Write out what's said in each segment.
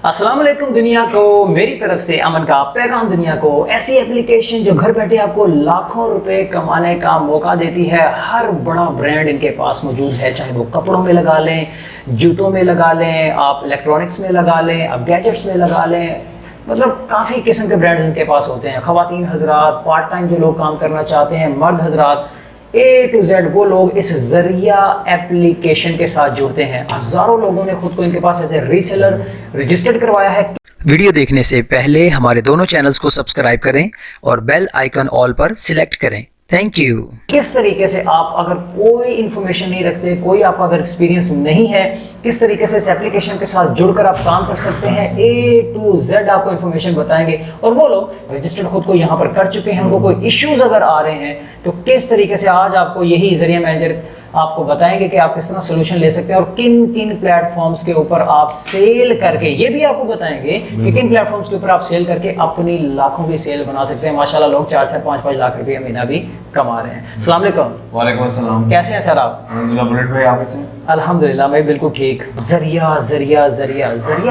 अस्सलाम वालेकुम दुनिया को, मेरी तरफ से अमन का पैगाम दुनिया को। ऐसी एप्लीकेशन जो घर बैठे आपको लाखों रुपए कमाने का मौका देती है। हर बड़ा ब्रांड इनके पास मौजूद है, चाहे वो कपड़ों में लगा लें, जूतों में लगा लें, आप इलेक्ट्रॉनिक्स में लगा लें, आप गैजेट्स में लगा लें, मतलब काफ़ी किस्म के ब्रांड्स इनके पास होते हैं। ख़वातीन हजरात, पार्ट टाइम जो लोग काम करना चाहते हैं, मर्द हजरात, A to Z वो लोग इस जरिया एप्लीकेशन के साथ जुड़ते हैं। हजारों लोगों ने खुद को इनके पास एज ए रीसेलर रजिस्टर्ड करवाया है। वीडियो देखने से पहले हमारे दोनों चैनल्स को सब्सक्राइब करें और बेल आइकन ऑल पर सिलेक्ट करें। Thank you. किस तरीके से आप अगर कोई इंफॉर्मेशन नहीं रखते, कोई आपका अगर एक्सपीरियंस नहीं है, किस तरीके से इस एप्लीकेशन के साथ जुड़कर आप काम कर सकते हैं, A to Z आपको इंफॉर्मेशन बताएंगे। और वो लोग रजिस्टर्ड खुद को यहाँ पर कर चुके हैं, उनको कोई इश्यूज अगर आ रहे हैं तो किस तरीके से आज आपको यही जरिया मैनेजर आपको बताएंगे कि आप किस तरह सोल्यूशन ले सकते हैं और किन किन प्लेटफॉर्म्स के ऊपर आप सेल करके, ये भी आपको बताएंगे कि किन प्लेटफॉर्म्स के ऊपर आप सेल करके अपनी लाखों की सेल बना सकते हैं। माशाल्लाह लोग 4-4, 5-5 लाख रुपए महीना भी कमा रहे हैं। अस्सलाम वालेकुम। वालेकुम अस्सलाम। कैसे हैं सर आप? अल्हम्दुलिल्लाह। बुलेट भाई आप कैसे हैं? अल्हम्दुलिल्लाह मैं बिल्कुल ठीक। जरिया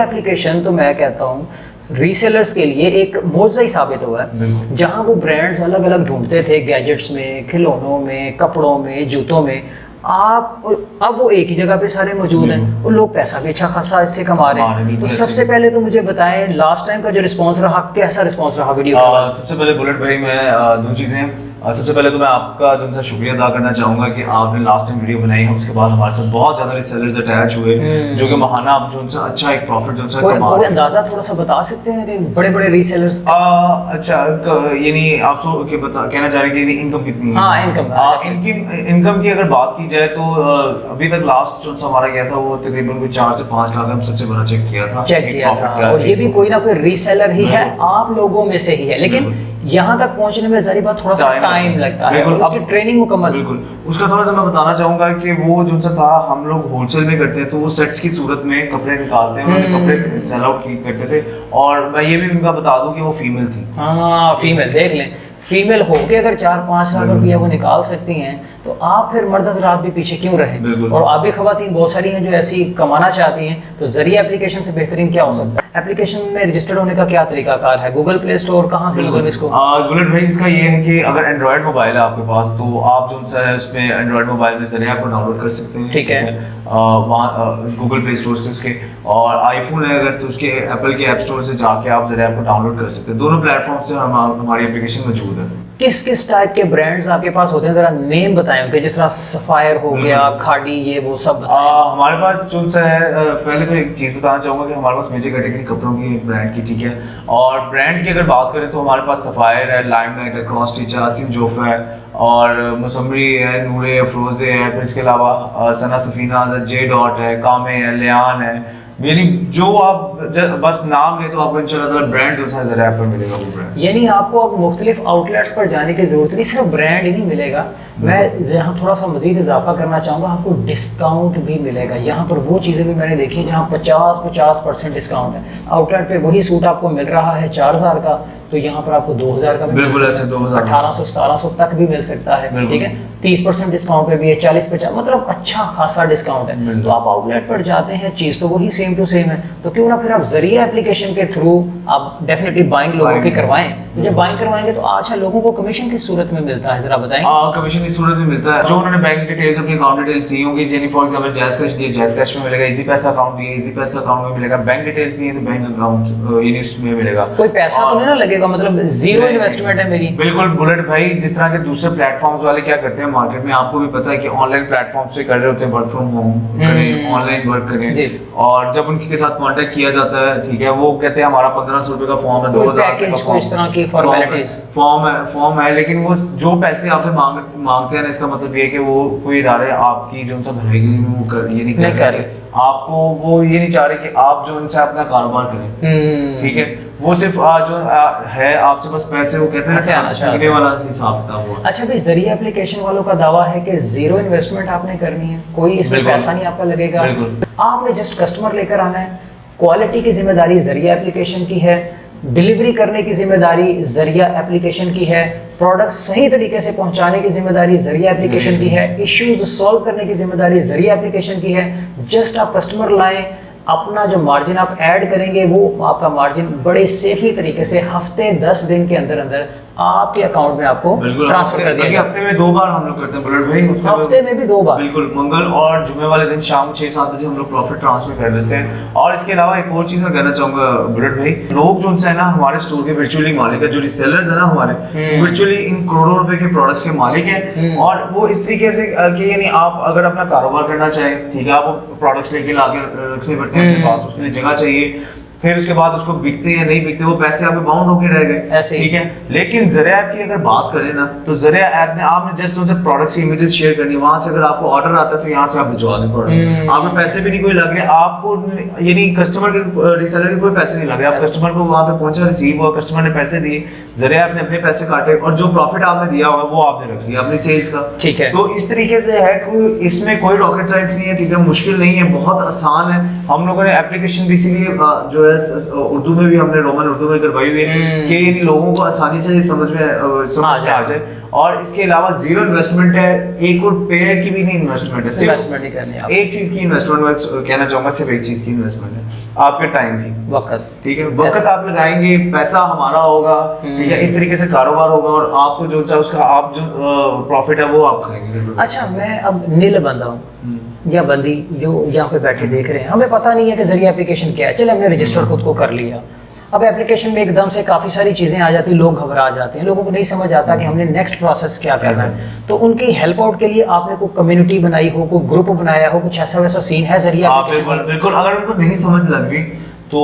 एप्लीकेशन तो मैं कहता हूँ रीसेलर्स के लिए एक मौज़ा ही साबित हुआ है। जहाँ वो ब्रांड्स अलग अलग ढूंढते थे, गैजेट्स में, खिलौनों में, कपड़ों में, जूतों में, आप अब वो एक ही जगह पे सारे मौजूद हैं और लोग पैसा भी अच्छा खासा इससे कमा रहे हैं। तो सबसे पहले तो मुझे बताएं लास्ट टाइम का जो रिस्पांस रहा, कैसा रिस्पांस रहा वीडियो का? सबसे पहले बुलेट भाई मैं दो चीज़ें, सबसे पहले तो मैं आपका जो सा शुक्रिया अदा करना चाहूँगा कि आपने लास्ट टाइम वीडियो बनाई है, उसके बाद हमारे साथ बहुत ज़्यादा रीसेलर्स अटैच हुए जो कि महाना आप जो सा अच्छा एक प्रॉफिट जो सा कमा रहे हैं। अंदाज़ा थोड़ा सा बता सकते हैं कि बड़े बड़े रीसेलर्स अच्छा यानी आप कहना चाह रहे हैं कि इनकम कितनी है? हाँ, इनकम की अगर बात की जाए तो अभी तक लास्ट जो हमारा गया था वो तकरीबन 4 से 5 लाख हम सबसे बड़ा चेक किया था। और ये भी कोई ना कोई रीसेलर ही है, आप लोगों में से ही है, लेकिन यहाँ तक पहुँचने में जरी बात थोड़ा सा टाइम लगता है, उसकी ट्रेनिंग मुकम्मल। बिल्कुल, उसका थोड़ा सा मैं बताना चाहूँगा कि वो जो सा था, हम लोग होलसेल में करते हैं तो वो सेट्स की सूरत में कपड़े निकालते हैं, उन्होंने कपड़े सेल आउट करते थे। और मैं ये भी उनका बता दूं कि वो फीमेल थी। हाँ, फीमेल देख लें, फीमेल होके अगर 4-5 लाख रुपया वो निकाल सकती हैं तो आप फिर मर्द हज़रात भी पीछे क्यों रहें? और आप भी ख़वातीन बहुत सारी हैं जो ऐसी कमाना चाहती हैं, तो जरिया एप्लीकेशन से बेहतरीन क्या हो सकता है? एप्लीकेशन में रजिस्टर्ड होने का क्या तरीकाकार है? गूगल प्ले स्टोर कहाँ से मतलब इसको? बुलेट भाई इसका ये है कि अगर एंड्रॉयड मोबाइल है आपके पास तो आप जो सा है उसमें एंड्रॉयड मोबाइल में जरिया को डाउनलोड कर सकते हैं। ठीक है, वहाँ गूगल प्ले स्टोर से उसके, और आईफोन है अगर तो उसके एप्पल के ऐप स्टोर से जाके आप जरिया को डाउनलोड कर सकते हैं। दोनों प्लेटफॉर्म से हमारी एप्लीकेशन मौजूद है। किस किस टाइप के ब्रांड्स आपके पास होते हैं, जरा नेम बताएं उनके, जिस तरह सफायर हो गया, खाड़ी, ये वो सब? हमारे पास जो सा है, पहले तो एक चीज़ बताना चाहूँगा कि हमारे पास मेजर कैटेगरी कपड़ों की ब्रांड की, ठीक है। और ब्रांड की अगर बात करें तो हमारे पास सफायर है, लाइमलाइट है, क्रॉस स्टिच है, आसिम जोफा है, और मसमरी है, नूरे है, फ्रोजे है, फिर इसके अलावा सना सफीना है, जे डॉट है, कामे है, लियान है, यानी जो आप बस नाम ले तो आपको इंशाल्लाह ब्रांड जो सा जरिया पर मिलेगा वो ब्रांड। यानी आपको अब मुख्तलिफ आउटलेट्स पर जाने की जरूरत नहीं, सिर्फ ब्रांड ही नहीं मिलेगा। मैं यहाँ थोड़ा सा मजीद इजाफा करना चाहूँगा, आपको डिस्काउंट भी मिलेगा। यहाँ पर वो चीज़ें भी मैंने देखी जहाँ 50% डिस्काउंट है। आउटलेट पे वही सूट आपको मिल रहा है 4000 का, तो यहाँ पर आपको 2000 का बिल्कुल ऐसे 1800-1700 तक भी मिल सकता है। ठीक है, 30% डिस्काउंट पे भी है, 40-50, मतलब अच्छा खासा डिस्काउंट है। तो आप आउटलेट पर जाते हैं, चीज़ तो वही सेम टू सेम है, तो क्यों ना फिर आप जरिया एप्लीकेशन के थ्रू आप डेफिनेटली बाइंग लोगों की करवाएं। तो जब बाइंग करवाएंगे तो अच्छा लोगों को कमीशन किस सूरत में मिलता है, जरा बताएं? कमीशन इस सूरत में मिलता है जो उन्होंने बैंक डिटेल्स, अपनी अकाउंट डिटेल्स दी होंगी, यानी फॉर एग्जांपल जैज़ कैश दिए, जैज़ कैश में मिलेगा, इजी पैसा अकाउंट दिए, इजी पैसा अकाउंट में मिलेगा, बैंक डिटेल्स दिए तो बैंक अकाउंट यानी उसमें मिलेगा। कोई पैसा तो नहीं ना लगेगा, मतलब जीरो इन्वेस्टमेंट है मेरी? बिल्कुल बुलेट भाई, जिस तरह के दूसरे प्लेटफॉर्म्स वाले क्या करते हैं मार्केट में, आपको भी पता है कि ऑनलाइन प्लेटफॉर्म्स पे कर रहे होते हैं, वर्क फ्रॉम होम करें, ऑनलाइन वर्क करें, और जब उनके साथ कांटेक्ट किया जाता है, ठीक है, वो कहते हैं हमारा 1500 रुपए का फॉर्म है, 2000 का फॉर्म है, लेकिन वो जो पैसे आपसे मांगते हैं ना, इसका मतलब ये है कि वो कोई इदारे आपकी जो उनसे भलाई के लिए वो ये नहीं कर रहे, आपको वो ये नहीं चाह रहे कि आप जो उनसे अपना कारोबार करें, ठीक है। वो सिर्फ जो है आपसे बस पैसे, वो कहते हैं वाला हिसाब था वो। अच्छा भाई, जरिया एप्लीकेशन वालों का दावा है कि जीरो इन्वेस्टमेंट आपने करनी है, कोई इसमें पैसा नहीं आपका लगेगा, आपने जस्ट कस्टमर लेकर आना है, क्वालिटी की जिम्मेदारी जरिया एप्लीकेशन की है, डिलीवरी करने की जिम्मेदारी जरिया एप्लीकेशन की है, प्रोडक्ट सही तरीके से पहुंचाने की जिम्मेदारी जरिया एप्लीकेशन की है, इश्यूज सॉल्व करने की जिम्मेदारी जरिया एप्लीकेशन की है। जस्ट आप कस्टमर लाएं, अपना जो मार्जिन आप ऐड करेंगे वो आपका मार्जिन बड़े सेफली तरीके से हफ्ते 10 दिन के अंदर अंदर आपके अकाउंट में आपको ट्रांसफर कर दिया जाएगा। हफ्ते में 2 बार हम लोग करते हैं बुलेट भाई, हफ्ते में भी 2 बार, बिल्कुल। मंगल और जुमे वाले दिन शाम 6-7 बजे हम लोग प्रॉफिट ट्रांसफर कर देते हैं। और इसके अलावा एक और चीज मैं कहना चाहूंगा बुलेट भाई, लोग जो है ना हमारे स्टोर के वर्चुअली मालिक है, जो रीसेलर्स है ना हमारे, वर्चुअली इन करोड़ों रुपए के प्रोडक्ट्स के मालिक हैं। और वो इस तरीके से कि यानी आप अगर अपना कारोबार करना चाहें, ठीक है, आपको प्रोडक्ट्स लेके लाके रखने पड़ते हैं अपने पास, उसके लिए जगह चाहिए, फिर उसके बाद उसको बिकते या नहीं बिकते वो पैसे आपके बाउंड होके रह गए, ठीक है। लेकिन ज़रिया ऐप की अगर बात करें ना, तो ज़रिया ऐप ने आपने जस्ट उनसे प्रोडक्ट्स की इमेजेस शेयर करनी है, वहां से अगर आपको ऑर्डर आता है तो यहाँ से आप भिजवा दें प्रोडक्ट, आपको पैसे भी नहीं कोई लग रहे, आपको यानी कस्टमर के रीसेलर के कोई पैसे नहीं लग रहे, आप कस्टमर को वहां पे पहुंचा, रिसीव हुआ, कस्टमर ने पैसे दिए, ज़रिया ऐप ने अपने पैसे काटे और जो प्रॉफिट आपने दिया होगा वो आपने रख लिया अपनी सेल्स का, ठीक है। तो इस तरीके से है कि इसमें कोई रॉकेट साइंस नहीं है, ठीक है, मुश्किल नहीं है, बहुत आसान है। हम लोगों ने एप्लीकेशन भी इसीलिए जो है उर्दू में भी हमने रोमन उर्दू में करवाई हुई है कि इन लोगों को आसानी से समझ में आ जाए। और इसके अलावा जीरो इन्वेस्टमेंट है, 1 रुपए की भी नहीं इन्वेस्टमेंट है, इन्वेस्टमेंट नहीं करनी है, एक चीज की इन्वेस्टमेंट मैं कहना चाहूंगा, सिर्फ एक चीज की इन्वेस्टमेंट है, आपके टाइम की, वक्त, ठीक है, वक्त आप लगाएंगे, पैसा हमारा होगा, ठीक है, इस तरीके से कारोबार होगा और आपको जो चाहे उसका आप जो प्रॉफिट है वो आप खाएंगे। अच्छा, मैं अब नील बंदा हूँ या बंदी जो यहाँ पे बैठे देख रहे हैं, हमें पता नहीं है कि जरिया एप्लीकेशन क्या है, चले हमने रजिस्टर खुद को कर लिया, अब एप्लीकेशन में एकदम से काफ़ी सारी चीज़ें आ जाती हैं, लोग घबरा जाते हैं, लोगों को नहीं समझ आता कि हमने नेक्स्ट प्रोसेस क्या करना है, तो उनकी हेल्प आउट के लिए आपने कोई कम्युनिटी बनाई हो, कोई ग्रुप बनाया हो, कुछ ऐसा वैसा सीन है जरिया? बिल्कुल, अगर उनको नहीं समझ लग रही तो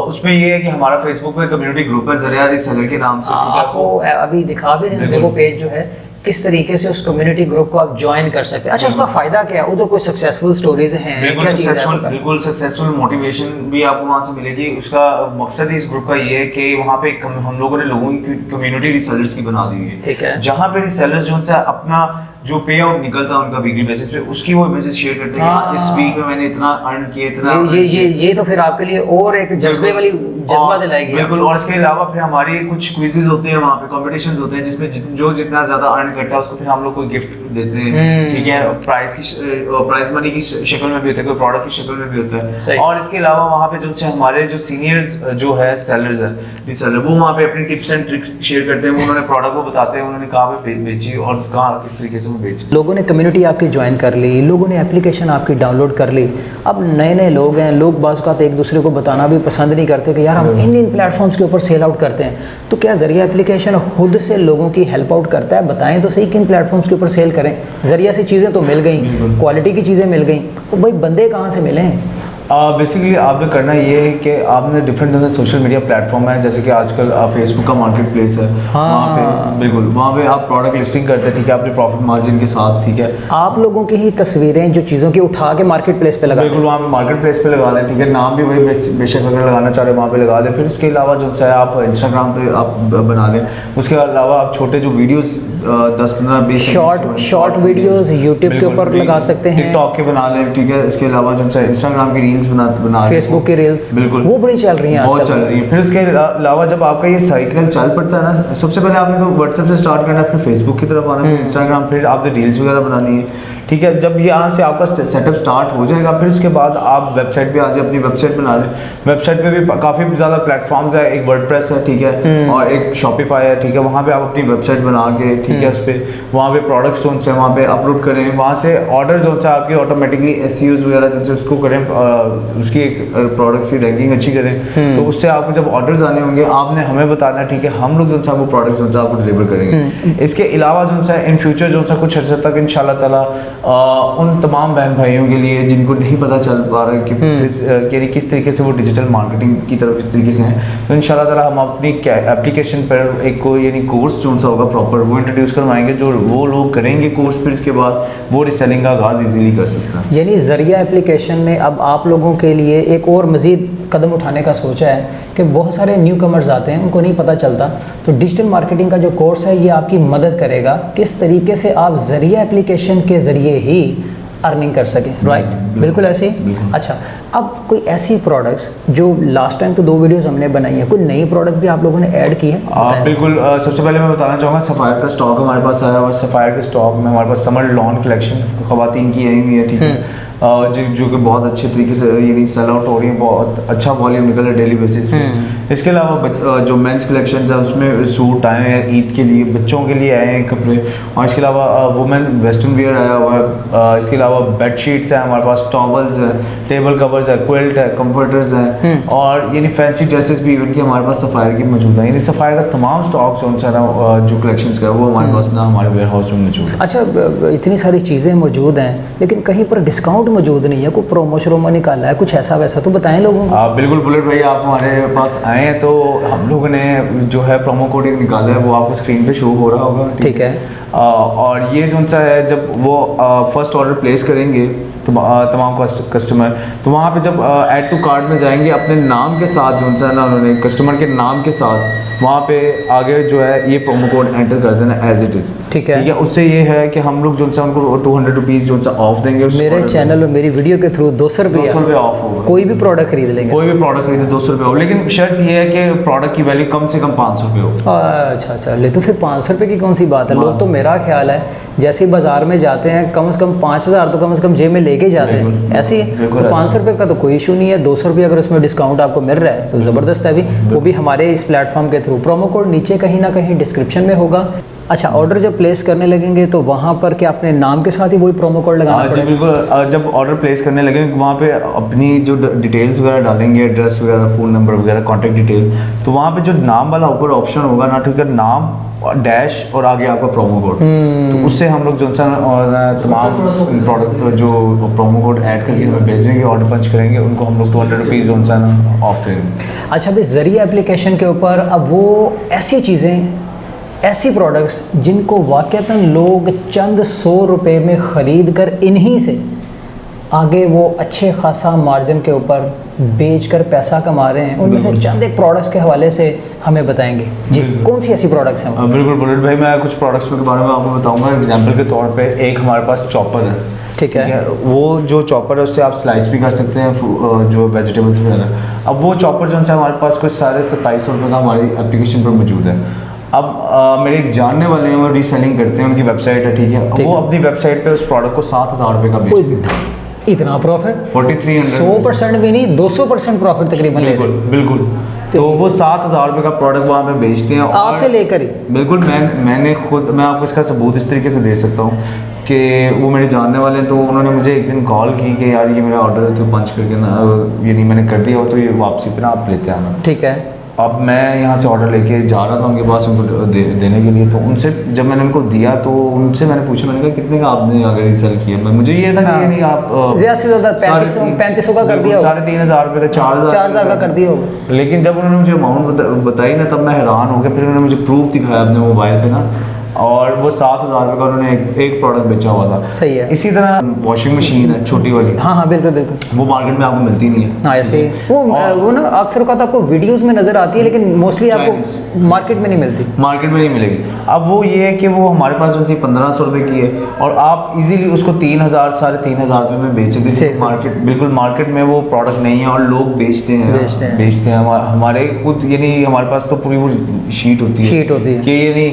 उसमें ये है कि हमारा फेसबुक पे कम्युनिटी ग्रुप है ज़रिया रीसेलर के नाम से, आपको अभी दिखा भी रहे हैं वो पेज जो है, किस तरीके से उस कम्युनिटी ग्रुप को आप ज्वाइन कर सकते हैं। अच्छा, उसका फायदा क्या है? उधर कोई सक्सेसफुल स्टोरीज हैं, बिल्कुल सक्सेसफुल मोटिवेशन भी आपको वहां से मिलेगी। उसका मकसद ही इस ग्रुप का ये है कि वहां पे हम लोगों ने लोगों की कम्युनिटी रीसेलर्स की बना दी है, ठीक है, जहां पे रीसेलर्स जो है अपना जो पे आउट निकलता है उनका वीकली बेसिस पे, उसकी वो इमेजेस शेयर करते हैं, इस वीक में मैंने इतना अर्न किया, इतना ये तो फिर आपके लिए और एक जज्बा दिलाएगी। बिल्कुल, और इसके अलावा फिर हमारे कुछ क्विज़ेस होते हैं, वहाँ पे कॉम्पिटिशंस होते हैं जिसमें जो जितना ज्यादा अर्न करता है उसको फिर हम लोग कोई गिफ्ट देते हैं, ठीक है, प्राइस मनी की शक्ल में भी होता है, कोई प्रोडक्ट की शक्ल में भी होता है। और इसके अलावा वहाँ पे जो हमारे जो सीनियर्स जो है सेलर्स है, रीसेलर, वो वहाँ पे अपनी टिप्स एंड ट्रिक्स शेयर करते हैं, उन्होंने प्रोडक्ट को बताते हैं उन्होंने कहाँ पे बेची और कहाँ किस तरीके से लोगों ने कम्युनिटी आपकी ज्वाइन कर ली, लोगों ने एप्लीकेशन आपकी डाउनलोड कर ली। अब नए नए लोग हैं, लोग बाज़ औक़ात एक दूसरे को बताना भी पसंद नहीं करते कि यार हम इन प्लेटफॉर्म्स के ऊपर सेल आउट करते हैं, तो क्या ज़रिया एप्लीकेशन खुद से लोगों की हेल्प आउट करता है? बताएं तो सही किन प्लेटफॉर्म्स के ऊपर सेल करें। ज़रिया से चीज़ें तो मिल गई, क्वालिटी की चीज़ें मिल गई, तो भाई बंदे कहाँ से मिले? बेसिकली आपने करना ये है कि आपने डिफरेंट जैसे सोशल मीडिया प्लेटफॉर्म है, जैसे कि आजकल फेसबुक का मार्केट प्लेस है, वहाँ पे बिल्कुल वहाँ पे आप प्रोडक्ट लिस्टिंग करते हैं, ठीक है, अपने प्रॉफिट मार्जिन के साथ, ठीक है, आप लोगों की ही तस्वीरें जो चीज़ों की उठा के मार्केट प्लेस पे लगा, बिल्कुल वहाँ पे मार्केट प्लेस पे लगा दें, ठीक है, नाम भी वही बेशक अगर लगाना चाह रहे हैं वहाँ पे लगा दें। फिर उसके अलावा जो है आप इंस्टाग्राम पे आप बना लें, उसके अलावा आप छोटे जो वीडियोज़ 10-15-20 शॉर्ट वीडियोस यूट्यूब के ऊपर लगा सकते हैं, टिकटॉक के बना लें, ठीक है, उसके अलावा जो है इंस्टाग्राम की रील्स बना फेसबुक की रील्स, बिल्कुल वो बड़ी चल रही हैं, बहुत चल रही है। फिर उसके अलावा जब आपका ये साइकिल चल पड़ता है ना, सबसे पहले आपने तो व्हाट्सएप से स्टार्ट करना है, फिर फेसबुक की तरफ आना है, इंस्टाग्राम, फिर आपने रील्स वगैरह बनानी है, ठीक है। जब यहाँ से आपका सेटअप स्टार्ट हो जाएगा, फिर उसके बाद आप वेबसाइट पे आ जाए, अपनी वेबसाइट बना लें। वेबसाइट पे भी काफ़ी ज़्यादा प्लेटफॉर्म्स है, एक वर्डप्रेस है, ठीक है, और एक शॉपिफाई है, ठीक है, वहाँ पे आप अपनी वेबसाइट बना के, ठीक है, उस पर वहाँ पे प्रोडक्ट्स जो है वहाँ पे अपलोड करें, वहाँ से ऑर्डर जो है आपकी ऑटोमेटिकली SEOs वगैरह जो उसको करें, उसकी एक प्रोडक्ट्स की रैंकिंग अच्छी करें, तो उससे आपको जब ऑर्डर्स आने होंगे आपने हमें बताना है, ठीक है, हम लोग जो है वो प्रोडक्ट्स जो है आपको डिलीवर करेंगे। इसके अलावा जो है इन फ्यूचर जो है कुछ अर्से तक इंशाल्लाह ताला उन तमाम बहन भाइयों के लिए जिनको नहीं पता चल पा रहा है कि किस तरीके से वो डिजिटल मार्केटिंग की तरफ इस तरीके से हैं, तो इंशाल्लाह ताला हम अपनी एप्लीकेशन पर एक कोई यानी कोर्स जो सा होगा प्रॉपर वो इंट्रोड्यूस करवाएंगे, जो वो लोग करेंगे कोर्स, फिर उसके बाद वो रीसेलिंग का आगाज़ इजीली कर सकता है। यानी ज़रिया एप्लीकेशन ने अब आप लोगों के लिए एक और मज़ीद कदम उठाने का सोचा है कि बहुत सारे न्यू कमर्स आते हैं, उनको नहीं पता चलता, तो डिजिटल मार्केटिंग का जो कोर्स है ये आपकी मदद करेगा किस तरीके से आप ज़रिया एप्लीकेशन के ज़रिए ही अर्निंग कर सकें, राइट? बिल्कुल ऐसे ही। अच्छा, अब कोई ऐसी प्रोडक्ट्स जो लास्ट टाइम तो 2 वीडियोस हमने बनाई है, कोई नई प्रोडक्ट भी आप लोगों ने ऐड की है? बिल्कुल, सबसे पहले मैं बताना चाहूँगा सफ़ायर का स्टॉक हमारे पास आया हुआ है। सफ़ायर के स्टॉक में हमारे पास समर लॉन कलेक्शन ख़वातीन की आई हुई है, ठीक है, जो कि बहुत अच्छे तरीके से यानी सेल आउट हो रही है, बहुत अच्छा वॉल्यूम निकल रहा है डेली बेसिस पे। इसके अलावा जो मेंस कलेक्शंस है उसमें सूट आए हैं ईद के लिए, बच्चों के लिए आए हैं कपड़े, और इसके अलावा वुमेन वेस्टर्न वियर आया हुआ है। इसके अलावा बेडशीट्स हैं हमारे पास, टॉवल्स है, टेबल कवर्स है, क्विल्ट है, कंफर्टर्स हैं, और यानी फैंसी ड्रेसेस भी इवन कि हमारे पास सफ़ायर की मौजूद है। यानी सफ़ायर का तमाम स्टॉक जो कलेक्शंस का है वो हमारे पास ना हमारे वेयर हाउस में मौजूद है। अच्छा, इतनी सारी चीज़ें मौजूद हैं लेकिन कहीं पर डिस्काउंट मौजूद नहीं है, कोई प्रोमो श्रोमो निकाला है कुछ ऐसा वैसा तो बताएं लोगों को। बिल्कुल बुलेट भाई, आप हमारे पास आए हैं तो हम लोगों ने जो है प्रोमो कोड एक निकाला है, वो आपको स्क्रीन पे शो हो रहा होगा। ठीक है। और ये जो सा है, जब वो फर्स्ट ऑर्डर प्लेस करेंगे तो तमाम कस्टमर, तो वहाँ पे जब ऐड टू कार्ट में जाएंगे अपने नाम के साथ जो सा है ना, उन्होंने कस्टमर के नाम के साथ वहाँ पे आगे जो है ये प्रोमो कोड एंटर कर देना एज इट इज़। ठीक है। उससे ये है कि हम लोग जो सा उनको 200 रुपीज़ जो सा ऑफ देंगे। मेरे चैनल और मेरी वीडियो के थ्रू 200 रुपये ऑफ होगा। कोई भी प्रोडक्ट खरीद लेंगे, कोई भी प्रोडक्ट खरीदे 200 रुपये ऑफ, लेकिन शर्त ये है कि प्रोडक्ट की वैल्यू कम से कम 500 रुपये हो। अच्छा, ले तो फिर 500 रुपये की कौन सी बात है। लोग तो मेरा ख्याल है जैसे बाजार में जाते हैं कम से कम 5000 तो कम से कम जेब में लेके जाते हैं, ऐसी है। तो 500 रुपये का तो कोई इशू नहीं है, 200 रुपये अगर उसमें डिस्काउंट आपको मिल रहा है तो ज़बरदस्त है। अभी वो भी हमारे इस प्लेटफॉर्म के थ्रू। प्रोमो कोड नीचे कहीं ना कहीं डिस्क्रिप्शन में होगा। अच्छा, ऑर्डर जब प्लेस करने लगेंगे तो वहाँ पर क्या अपने नाम के साथ ही वही प्रोमो कोड लगाना पड़ेगा? जी बिल्कुल, जब ऑर्डर प्लेस करने लगेंगे वहाँ पे अपनी जो डिटेल्स वगैरह डालेंगे, एड्रेस वगैरह, फ़ोन नंबर वगैरह, कॉन्टैक्ट डिटेल, तो वहाँ पे जो नाम वाला ऊपर ऑप्शन होगा ना, ठीक है, नाम डैश और आगे आपका प्रोमो कोड, तो उससे हम लोग जो सा तमाम प्रोडक्ट जो प्रोमो कोड ऐड करके हमें भेजेंगे, ऑर्डर पंच करेंगे, उनको हम लोग 200 रुपीज़ जो सा ऑफ देंगे। अच्छा भाई, ज़रिया एप्लीकेशन के ऊपर अब वो ऐसी चीज़ें, ऐसी प्रोडक्ट्स जिनको वाक़तन लोग चंद 100 रुपये में ख़रीद कर इन्हीं से आगे वो अच्छे खासा मार्जिन के ऊपर बेच कर पैसा कमा रहे हैं, उनमें से चंद एक प्रोडक्ट्स के हवाले से हमें बताएंगे जी। कौन सी ऐसी प्रोडक्ट्स हैं? बिल्कुल बुलेट भाई, मैं कुछ प्रोडक्ट्स के बारे में आपको बताऊंगा। एग्जांपल के तौर पे एक हमारे पास चॉपर है। ठीक है। वो जो चॉपर है उससे आप स्लाइस भी कर सकते हैं जो वेजिटेबल्स वगैरह। अब वो चॉपर जो है हमारे पास कुछ 2750 रुपये का हमारी एप्लीकेशन पर मौजूद है। अब मेरे एक जानने वाले हैं, वो रीसेलिंग करते हैं, उनकी वेबसाइट है, ठीक है, वो अपनी वेबसाइट पे उस प्रोडक्ट को 7000 रुपये का बेचते हैं। इतना प्रॉफिट? 4300, 100% भी नहीं, 200% प्रॉफिट तकरीबन ले रहे हैं। बिल्कुल। तो वो 7000 रुपये का प्रोडक्ट वहाँ पे बेचते हैं आपसे लेकर ही। बिल्कुल, मैंने खुद, मैं आपको इसका सबूत इस तरीके से दे सकता हूँ कि वो मेरे जानने वाले हैं, तो उन्होंने मुझे एक दिन कॉल की कि यार ये मेरा ऑर्डर है तो पंच करके ना, ये नहीं मैंने कर दिया हो तो ये वापसी पे ना आप लेते आना। ठीक है। अब मैं यहाँ से ऑर्डर लेके जा रहा था उनके पास उनको देने के लिए, तो उनसे जब मैंने उनको दिया तो उनसे मैंने पूछा, मैंने कहा कितने का आपने अगर रीसेल किया? मुझे ये था कि ये नहीं आप ज़्यादा से ज़्यादा 3500 का कर दिया, 3500 रुपये का, 4000 का कर दिया होगा। लेकिन जब उन्होंने मुझे अमाउंट बताई ना, तब मैं हैरान हो गया। फिर उन्होंने मुझे प्रूफ दिखाया अपने मोबाइल पे ना, और वो 7000 रुपये का उन्होंने एक प्रोडक्ट बेचा हुआ था। सही है। इसी तरह वॉशिंग मशीन है छोटी वाली, हाँ बिल्कुल बिल्कुल, वो मार्केट में आपको मिलती नहीं है। हाँ ऐसे ही वो ना अक्सर का तो आपको वीडियोस में नज़र आती है, लेकिन मोस्टली आपको मार्केट में नहीं मिलती। मार्केट में नहीं मिलेगी। अब वो ये है कि वो हमारे पास उनसे 1500 रुपये की है और आप इजीली उसको 3000 3500 रुपये में बेच सकते हैं। मार्केट बिल्कुल मार्केट में वो प्रोडक्ट नहीं है और लोग बेचते हैं। हमारे खुद यानी हमारे पास तो पूरी वो शीट होती है कि यानी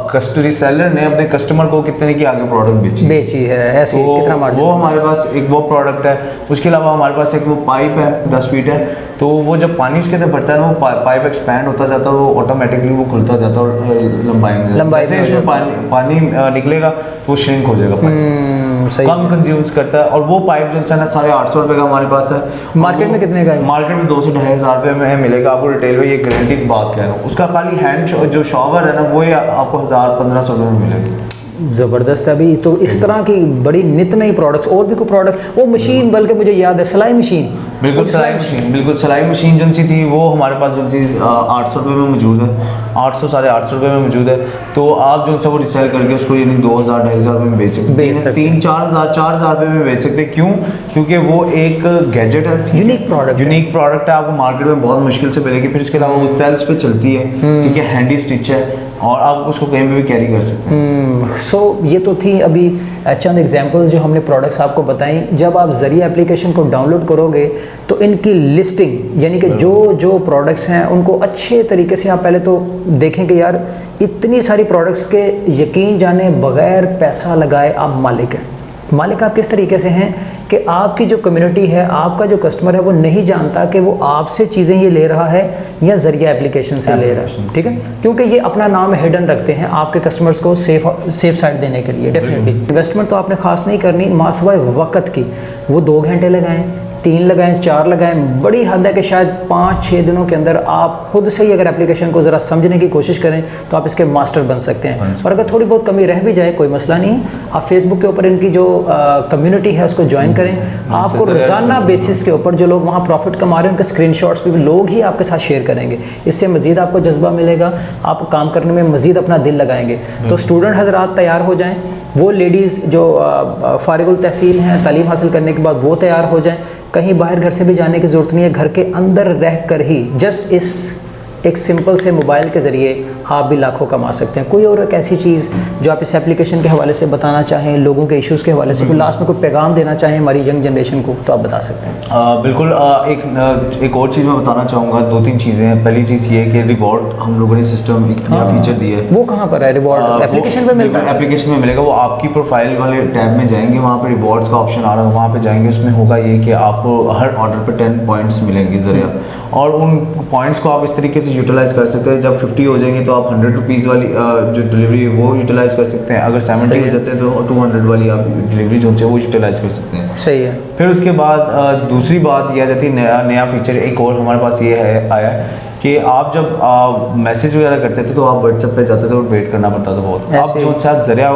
कस्टमर सेलर ने अपने कस्टमर को कितने की आगे प्रोडक्ट बेची है, ऐसे तो कितना मार्जिन। वो हमारे पास एक वो प्रोडक्ट है। उसके अलावा हमारे पास एक वो पाइप है 10 फीट है, तो वो जब पानी उसके अंदर भरता है ना, वो पाइप एक्सपैंड होता जाता है, वो ऑटोमेटिकली वो खुलता जाता है और लंबाई में इसमें पानी निकलेगा तो वो श्रिंक हो जाएगा, कम कंज्यूम्स करता है। और वो पाइप जो है ना 850 रुपये का हमारे पास है। मार्केट में कितने का है? मार्केट में 200 ढाई हज़ार रुपये में मिलेगा आपको रिटेल में, ये गारंटी की बात कह रहा हूँ। उसका खाली हैंड जो शॉवर है ना, वो आपको 1000-1500 रुपये में मिलेगी। ज़बरदस्त है। अभी तो इस तरह की बड़ी नित नई प्रोडक्ट्स और भी कोई प्रोडक्ट, वो मशीन बल्कि मुझे याद है सिलाई मशीन, बिल्कुल सिलाई मशीन जो सी थी वो हमारे पास जो थी 800 रुपये में मौजूद है, 800-850 रुपये में मौजूद है। तो आप जो सा वो रिसेल करके उसको यानी 2000-2500 रुपये में बेच सकते हैं, 3-4 रुपये में बेच सकते हैं। क्यों? क्योंकि वो एक गैजेट है, यूनिक प्रोडक्ट है, आपको मार्केट में बहुत मुश्किल से मिलेगी। फिर इसके अलावा वो सेल्स पे चलती है, ठीक है, हैंडी स्टिच है और आप उसको कहीं पे भी कैरी कर सकते हैं। सो ये तो थी अभी चंद एग्जांपल्स जो हमने प्रोडक्ट्स आपको बताई। जब आप ज़रिया एप्लीकेशन को डाउनलोड करोगे तो इनकी लिस्टिंग यानी कि जो प्रोडक्ट्स हैं उनको अच्छे तरीके से आप पहले तो देखें कि यार इतनी सारी प्रोडक्ट्स के यकीन जाने बगैर पैसा लगाए आप मालिक हैं। मालिक आप किस तरीके से हैं कि आपकी जो कम्युनिटी है, आपका जो कस्टमर है, वो नहीं जानता कि वो आपसे चीज़ें ये ले रहा है या ज़रिया एप्लीकेशन से ले रहा है, ठीक है, क्योंकि ये अपना नाम हिडन रखते हैं आपके कस्टमर्स को सेफ साइड देने के लिए। डेफिनेटली इन्वेस्टमेंट तो आपने खास नहीं करनी, मासवाए वक़्त की, वो 2 घंटे लगाएं, 3 लगाएं, 4 लगाएं, बड़ी हद है कि शायद 5-6 दिनों के अंदर आप खुद से ही अगर एप्लीकेशन को ज़रा समझने की कोशिश करें तो आप इसके मास्टर बन सकते हैं। और अगर थोड़ी बहुत कमी रह भी जाए कोई मसला नहीं है, आप फेसबुक के ऊपर इनकी जो कम्युनिटी है उसको ज्वाइन करें। आपको रोज़ाना बेसिस के ऊपर जो लोग वहाँ प्रॉफिट कमा रहे हैं उनके स्क्रीनशॉट्स भी लोग ही आपके साथ शेयर करेंगे, इससे मज़ीद आपको जज्बा मिलेगा, आप काम करने में मज़ीद अपना दिल लगाएंगे। तो स्टूडेंट हज़रात तैयार हो जाएँ, वो लेडीज़ जो फारिगुल तहसील हैं, तालीम हासिल करने के बाद वो तैयार हो जाएँ, कहीं बाहर घर से भी जाने की ज़रूरत नहीं है, घर के अंदर रह कर ही जस्ट इस एक सिंपल से मोबाइल के ज़रिए आप भी लाखों कमा सकते हैं। कोई और एक ऐसी चीज़ जो आप इस एप्लीकेशन के हवाले से बताना चाहें, लोगों के इश्यूज़ के हवाले से कोई लास्ट में कोई पैगाम देना चाहें हमारी यंग जनरेशन को, तो आप बता सकते हैं। बिल्कुल। एक और चीज़ मैं बताना चाहूँगा, 2-3 चीज़ें हैं। पहली चीज़ ये है कि रिवॉर्ड हम लोगों ने सिस्टम एक नया फीचर दिया है। वो कहाँ पर है रिवॉर्ड? एप्लीकेशन पे मिलता है? एप्लीकेशन में मिलेगा, वो आपकी प्रोफाइल वाले टैब में जाएंगे, वहाँ पर रिवॉर्ड्स का ऑप्शन आ रहा है, वहाँ पर जाएंगे, उसमें होगा ये कि आपको हर ऑर्डर पर 10 पॉइंट्स मिलेंगे ज़रिया, और उन पॉइंट्स को आप इस तरीके से यूटिलाइज कर सकते हैं। जब 50 हो जाएंगे तो आप 100 रुपीज़ वाली जो डिलीवरी है वो यूटिलाइज कर सकते हैं। अगर 70 हो जाते हैं तो 200 वाली आप डिलीवरी जो है वो यूटिलाइज कर सकते हैं। सही है। फिर उसके बाद दूसरी बात यह आ जाती है, नया फीचर एक और हमारे पास ये है आया कि आप जब मैसेज वगैरह करते थे तो आप व्हाट्सएप पे जाते थे और वेट करना पड़ता था बहुत। अब जो साथ ज़रिया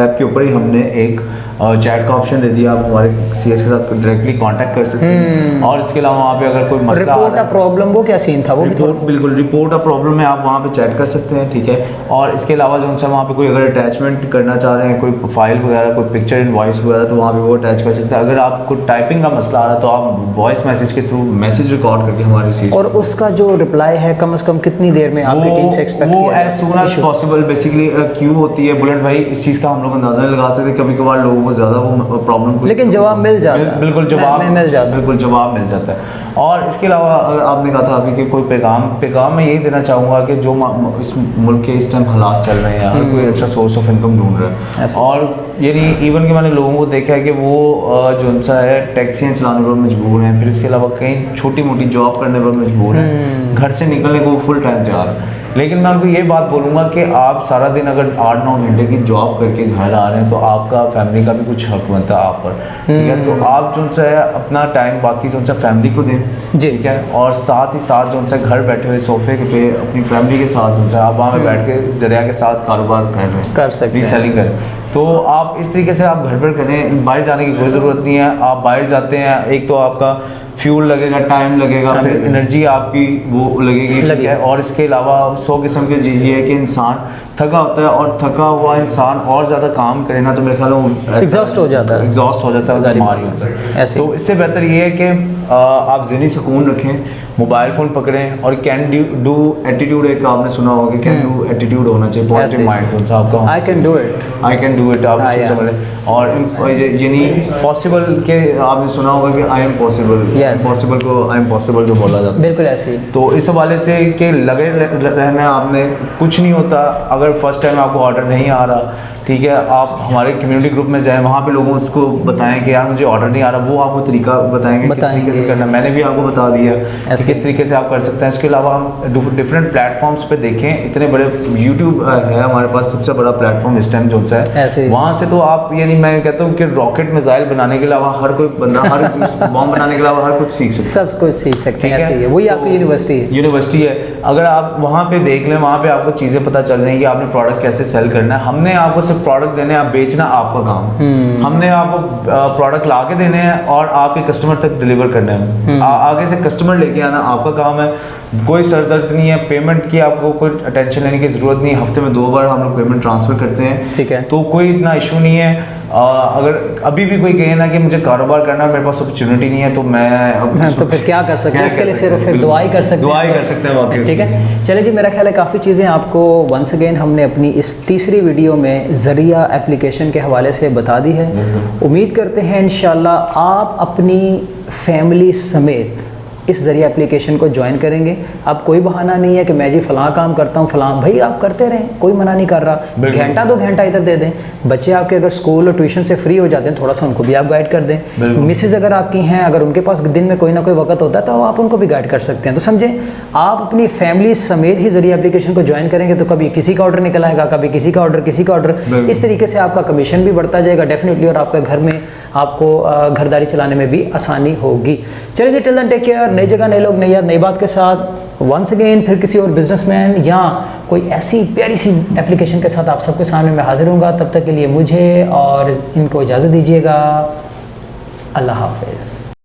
ऐप के ऊपर ही हमने एक चैट का ऑप्शन दे दिया, आप हमारे सीएस के साथ डायरेक्टली कांटेक्ट कर सकते हैं। और इसके अलावा वहाँ पे अगर कोई मसला रिपोर्ट अ प्रॉब्लम, वो क्या सीन था? वो बिल्कुल रिपोर्ट अ प्रॉब्लम है, आप वहाँ पे चैट कर सकते हैं, ठीक है। और इसके अलावा जो उनसे वहाँ पे कोई अगर अटैचमेंट करना चाह रहे हैं, कोई फाइल वगैरह, कोई पिक्चर इन वॉइस वगैरह, तो वहाँ पे वो अटैच कर सकते हैं। अगर आपको टाइपिंग का मसला आ रहा है तो आप वॉइस मैसेज के थ्रू मैसेज रिकॉर्ड करके हमारे सीएस, और उसका जो रिप्लाई है कम से कम कितनी देर में आपकी टीम से एक्सपेक्ट किया जाए? As soon as possible. Basically क्यू होती है बुलेट भाई, इस चीज़ का हम लोग अंदाजा नहीं लगा सकते, कभी कभार लोगों को ज़्यादा वो प्रॉब्लम, लेकिन जवाब मिल जाता है। बिल्कुल जवाब मिल जाता है, बिल्कुल जवाब मिल जाता है। और इसके अलावा अगर आपने कहा था अभी कि कोई पैगाम मैं यही देना चाहूँगा कि जो इस मुल्क के इस टाइम हालात चल रहे हैं, हर कोई अच्छा सोर्स ऑफ इनकम ढूंढ रहा है। और यानी इवन कि मैंने लोगों को देखा है कि वो जो उनसा है टैक्सियाँ चलाने पर मजबूर हैं, फिर इसके अलावा कहीं छोटी मोटी जॉब करने पर मजबूर हैं, घर से निकलने को फुल टाइम तैयार है। लेकिन मैं उनको ये बात बोलूँगा कि आप सारा दिन अगर 8-9 घंटे की जॉब करके घर आ रहे हैं तो आपका फैमिली का भी कुछ हक बनता है आप पर, ठीक है। तो आप जो उनसे अपना टाइम बाकी जो उनसे फैमिली को दें, ठीक है, और साथ ही साथ जो उनसे घर बैठे हुए सोफे पे अपनी फैमिली के साथ उनसे आप वहाँ पे बैठ के ज़रिया के साथ कारोबार कर रहे हैं, कर सकते हैं, रीसेलिंग करें, तो आप इस तरीके से आप घर पर करें। बाहर जाने की कोई ज़रूरत नहीं है। आप बाहर जाते हैं, एक तो आपका फ्यूल लगेगा, टाइम लगेगा, फिर एनर्जी आपकी वो लगेगी, ठीक है। और इसके अलावा 100 किस्म के ये है कि इंसान थका होता है, और थका हुआ इंसान और ज़्यादा काम करे ना तो मेरे ख्याल में एग्जॉस्ट हो जाता है, बीमारी होता है। तो इससे बेहतर ये है कि आप ज़हनी सुकून रखें, मोबाइल फ़ोन पकड़ें, और कैन डू एटीट्यूड एक आपने सुना होगा कि कैन डू एटीट्यूड होना चाहिए, पॉजिटिव माइंड आपका, आई कैन डू इट आप समझ लें। और यानी पॉसिबल के आपने सुना होगा कि आई एम पॉसिबल, पॉसिबल को आई एम पॉसिबल जो बोला जाता है, बिल्कुल ऐसे ही। तो इस हवाले से कि लगे रहना, आपने कुछ नहीं होता। अगर फर्स्ट टाइम आपको ऑर्डर नहीं आ रहा, ठीक है, आप हमारे कम्युनिटी ग्रुप में जाएं, वहाँ पे लोगों उसको बताएं कि यार मुझे ऑर्डर नहीं आ रहा, वो आपको तरीका बताएंगे किस तरीके से करना। मैंने भी आपको बता दिया किस तरीके से आप कर सकते हैं। इसके अलावा हम डिफरेंट प्लेटफॉर्म्स पे देखें, इतने बड़े यूट्यूब है हमारे पास, सबसे बड़ा प्लेटफॉर्म इस टाइम जो सा है, वहाँ से तो आप यानी मैं कहता हूँ कि रॉकेट मिसाइल बनाने के अलावा हर कोई बंदा हर बॉम्ब बनाने के अलावा हर कुछ सीख सकता है, सब कुछ सीख सकते हैं। ऐसे ही है, वही आपकी यूनिवर्सिटी है। अगर आप वहाँ पे देख लें, वहाँ पे आपको चीज़ें पता चल रही हैं कि आपने प्रोडक्ट कैसे सेल करना है। हमने आपको सिर्फ प्रोडक्ट देने, आप बेचना आपका काम, हमने आपको प्रोडक्ट ला के देने हैं और आपके कस्टमर तक डिलीवर करने हैं। आगे से कस्टमर लेके आना आपका काम है। कोई सरदर्द नहीं है, पेमेंट की आपको कोई टेंशन लेने की ज़रूरत नहीं है। हफ्ते में 2 बार हम लोग पेमेंट ट्रांसफ़र करते हैं, ठीक है, तो कोई इतना इशू नहीं है। अगर अभी भी कोई कहे ना कि मुझे कारोबार करना, मेरे पास अपॉर्चुनिटी नहीं है, तो मैं तो फिर क्या कर सकते हैं? इसके लिए फिर दुआई कर सकते हैं, ठीक है। चलिए जी, मेरा ख्याल है काफ़ी चीज़ें आपको वंस अगेन हमने अपनी इस तीसरी वीडियो में ज़रिया एप्लीकेशन के हवाले से बता दी है। उम्मीद करते हैं इंशाल्लाह आप अपनी फैमिली समेत इस ज़रिए एप्लीकेशन को ज्वाइन करेंगे। अब कोई बहाना नहीं है कि मैं जी फ़लाँ काम करता हूँ, फ़लाँ, भाई आप करते रहें, कोई मना नहीं कर रहा। घंटा 2 घंटा इधर दे दें। बच्चे आपके अगर स्कूल और ट्यूशन से फ्री हो जाते हैं, थोड़ा सा उनको भी आप गाइड कर दें। मिसेज अगर आपकी हैं, अगर उनके पास दिन में कोई ना कोई वक्त होता है तो आप उनको भी गाइड कर सकते हैं। तो समझें, आप अपनी फैमिली समेत ही ज़रिए एप्लीकेशन को ज्वाइन करेंगे तो कभी किसी का ऑर्डर निकल आएगा, कभी किसी का ऑर्डर, किसी का ऑर्डर, इस तरीके से आपका कमीशन भी बढ़ता जाएगा डेफिनेटली, और आपका घर में आपको घरदारी चलाने में भी आसानी होगी। चलिए, टिल देन टेक केयर। नई जगह, नए लोग, नई यार, नई बात के साथ वंस अगेन फिर किसी और बिजनेसमैन या कोई ऐसी प्यारी सी एप्लीकेशन के साथ आप सबके सामने मैं हाजिर हूँगा। तब तक के लिए मुझे और इनको इजाज़त दीजिएगा। अल्लाह हाफ़िज़।